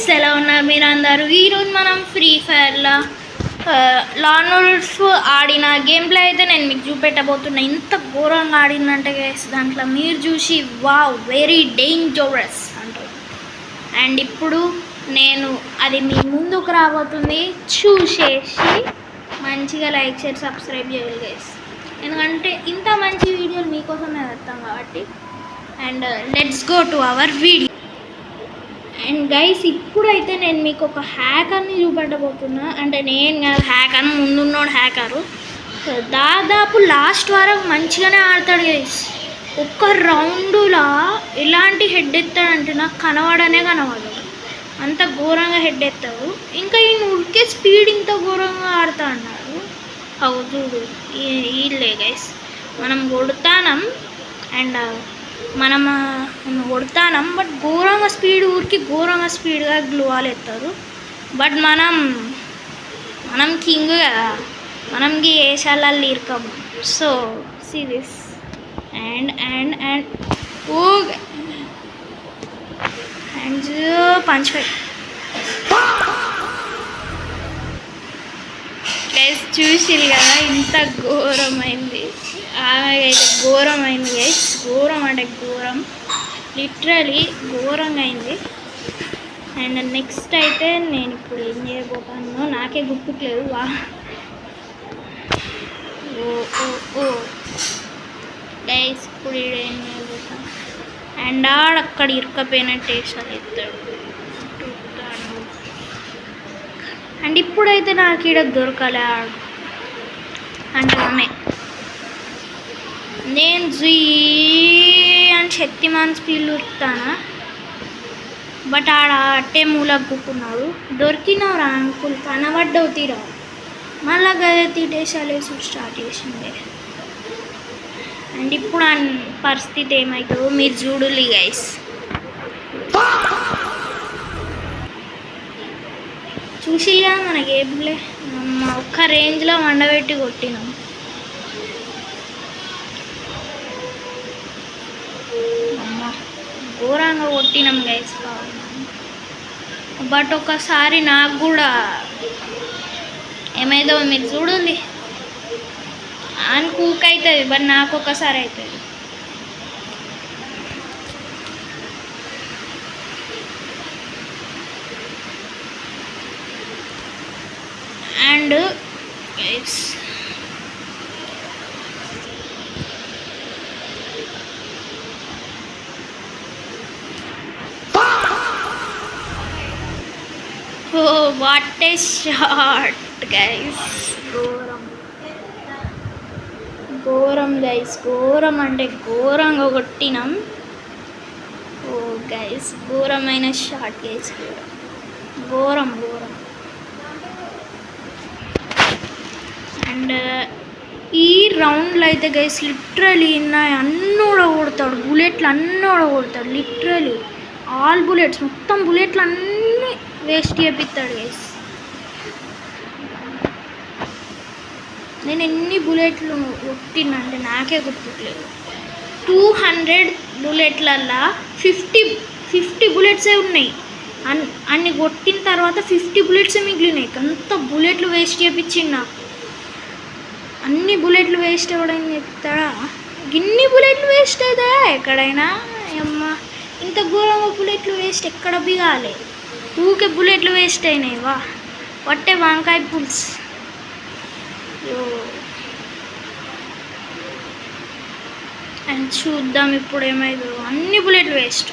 Guys, ఎలా ఉన్నారు మీరు అందరూ? ఈరోజు మనం ఫ్రీ ఫైర్లో లానోల్ఫ్ ఆడిన గేమ్ ప్లే అయితే నేను మీకు చూపెట్టబోతున్నా. ఇంత ఘోరంగా ఆడిందంటే గైస్, దాంట్లో మీరు చూసి వావ్ వెరీ డేంజరస్ అంటారు. అండ్ ఇప్పుడు నేను అది మీ ముందుకు రాబోతుంది. చూసేసి మంచిగా లైక్ షేర్ సబ్స్క్రైబ్ చేయాలి గైస్, ఎందుకంటే ఇంత మంచి వీడియోలు మీకోసమే వేస్తాం కాబట్టి. And let's go to our video. And guys, ఇప్పుడైతే నేను మీకు ఒక హ్యాకర్ని చూపెట్టబోతున్నా. అంటే నేను కాదు హ్యాకర్, ముందున్నోడు హ్యాకరు. దాదాపు లాస్ట్ వరకు మంచిగానే ఆడతాడు గైస్. ఒక్క రౌండ్లో ఎలాంటి హెడ్ ఎత్తాడంటే నాకు కనబడనే కనబడదు, అంత ఘోరంగా హెడ్ ఎత్తాడు. ఇంకా ఈ ఉరికే స్పీడ్ ఇంత ఘోరంగా ఆడుతా అన్నారు. అవు చూడు వీళ్ళే గైస్, మనం కొడతానం. అండ్ మనం కొడతానం, బట్ ఘోరంగా స్పీడ్, ఊరికి ఘోరంగా స్పీడ్గా గ్లూవాలు ఎత్తారు. బట్ మనం కింగ్ కదా, మనకి ఏషాలలో ఇరకము. So serious and and and ఓ అండ్ పంచ్ ఫైవ్ గైస్, చూసిరు కదా ఇంత ఘోరమైంది. ఆమె అయితే ఘోరమైంది గైస్, ఘోరం అంటే ఘోరం, లిటరలీ ఘోరంగా అయింది. అండ్ నెక్స్ట్ అయితే నేను ఇప్పుడు ఏం చేయబోతానో నాకే గుర్తుకులేదు. ఓ గైస్, ఇప్పుడు ఏం చేయబోతాను. అండ్ అక్కడ ఇరుకపోయినట్టు వేసాను ఎత్తాడు. అండ్ ఇప్పుడైతే నాకు ఈడ దొరకలే అంటే ఆమె. నేను జీ అని శక్తిమాన్ స్పీడ్ ఉరుకుతానా, బట్ ఆడ అట్టే మూలకు కూకున్నాడు. దొరికినవురా అంకుల్, కనబడ్డవు తీరా. మళ్ళా గదే తీటేసాలేసి స్టార్ట్ చేసిందే. అండ్ ఇప్పుడు ఆ పరిస్థితి ఏమవుతుందో మీరు చూడులి గైస్. చూసిగా మన గేమ్లే ఒక్క రేంజ్లో వండబెట్టి కొట్టినాం. ఘోరంగా కొట్టినాం గైస్. బట్ ఒకసారి నాకు కూడా ఏమైందో మీరు చూడండి. అని కూక్ అవుతుంది, బట్ నాకు ఒకసారి అవుతుంది. And guys, what a shot guys. ఘోరం గైస్, ఘోరం అంటే ఘోరంగా కొట్టినాం. ఓ గైస్, ఘోరమైన షాట్ గైస్, ఘోరం. అండ్ ఈ రౌండ్లో అయితే గైస్ లిటరలీ అన్నీ కొడతాడు, బుల్లెట్లు అన్నీ కొడతాడు. లిటరలీ ఆల్ బుల్లెట్స్, మొత్తం బుల్లెట్లు అన్నీ వేస్ట్ చేపిస్తాడు గైస్. నేను ఎన్ని బుల్లెట్లు కొట్టినంటే నాకే గుర్తులేదు. 200 బుల్లెట్లల్లో 50 బుల్లెట్సే ఉన్నాయి. అన్ని కొట్టిన తర్వాత 50 బుల్లెట్సే మిగిలినాయి. అంత బుల్లెట్లు వేస్ట్ చేయించింది నాకు. అన్ని బుల్లెట్లు వేస్ట్ అవ్వడం చెప్తాడా? ఇన్ని బుల్లెట్లు వేస్ట్ అవుతాయా ఎక్కడైనా? అమ్మ, ఇంత ఘోరంగా బుల్లెట్లు వేస్ట్ ఎక్కడ బిగాలి? ఊకే బుల్లెట్లు వేస్ట్ అయినాయి. వట్టే వంకాయ పుల్స్. అండ్ చూద్దాం ఇప్పుడు ఏమైందో. అన్ని బుల్లెట్లు వేస్ట్.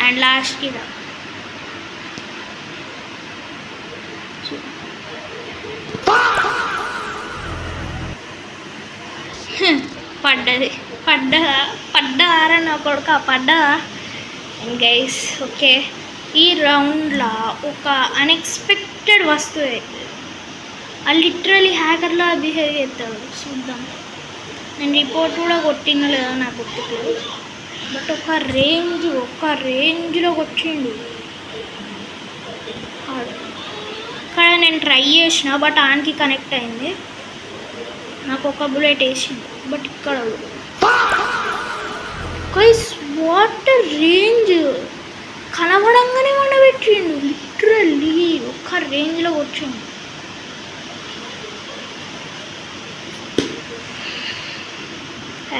అండ్ లాస్ట్కి పడ్డారా నా కొడుక, పడ్డదా గైస్. ఓకే, ఈ రౌండ్లో ఒక అన్ఎక్స్పెక్టెడ్ వస్తువు అవుతుంది. అది లిటరలీ హ్యాకర్లా బిహేవ్ చేస్తాడు. చూద్దాం. నేను రిపోర్ట్ కూడా కొట్టిన లేదా నాకు గుర్తులేదు, బట్ ఒక రేంజ్లో కొట్టిండు. ఇక్కడ నేను ట్రై చేసిన, బట్ ఆన్కి కనెక్ట్ అయింది. నాకు ఒక బుల్లెట్ వేసింది, బట్ ఇక్కడ గైస్ వాటర్ రేంజ్ కనబడంగానే వండబెట్టిండు, లిటరల్లీ ఒక్క రేంజ్లో వచ్చిండు.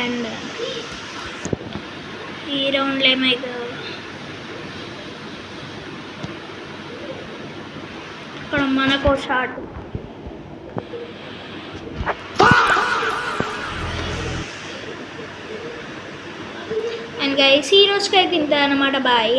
అండ్ ఈ రౌండ్లో ఏమైతే ఇక్కడ మనకు షాట్. అండ్ గైస్ ఈ రోజుకైతే ఇంత అనమాట. బాయ్.